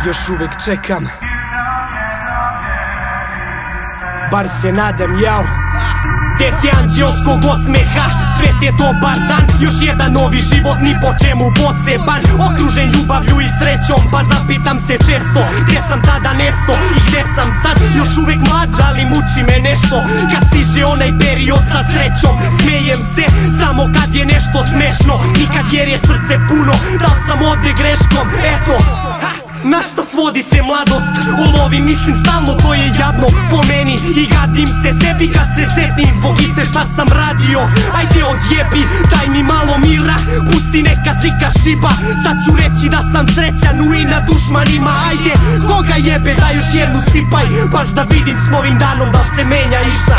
još uvek čekam, bar se nadam, jao. Dete anđelskog osmeha, svet je dobar dan, još jedan novi život, ni po čemu poseban. Okružen ljubavlju i srećom, pa zapitam se često, gde sam tada nesto i gde sam sad. Još uvek mlad, ali muči me nešto, kad stiže onaj period sa srećom. Smejem se samo kad je nešto smešno, nikad jer je srce puno. Da li sam ovde greškom, eto, na šta svodi se mladost? O lovi mislim stalno, to je jadno po meni i gadim se sebi kad se setim zbog iste šta sam radio. Ajde odjebi, daj mi malo mira, pusti neka zika šiba. Sad ću reći da sam srećan u i na dušmanima. Ajde, koga jebe, daj još jednu sipaj, baš da vidim s novim danom da se menja išta.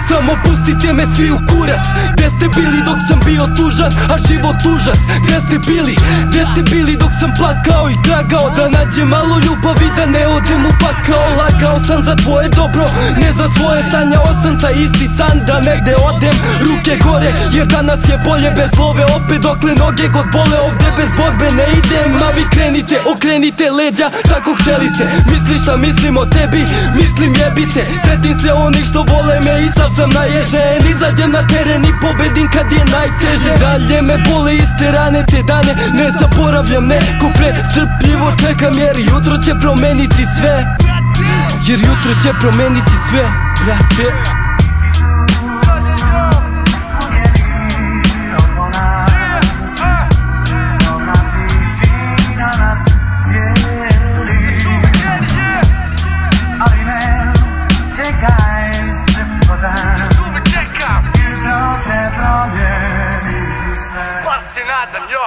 Samo pustite me svi u kurac. Gde ste bili dok sam bio tužan, a život užas? Gde ste bili? Gde ste bili dok sam plakao i tragao da nađem malo ljubavi, da ne odem u pakao? Lagao sam za tvoje dobro, ne za svoje. Sanjao sam taj isti san, da negde odem ruke gore, jer danas je bolje bez love. Opet dokle noge god bole, ovde bez borbe ne idem. A vi krenite, okrenite leđa, tako hteli ste. Misliš šta mislim o tebi, mislim jebi se. Setim se onih što vole me i sav sam naježen. Izađem na teren i pobedim kad je najteže. Dalje me bole iste rane, te dane ne zaboravljam, neko prestrpljivo čekam, jer jutro će promeniti sve. Jer jutro će promeniti sve, brate. Nadam, jo.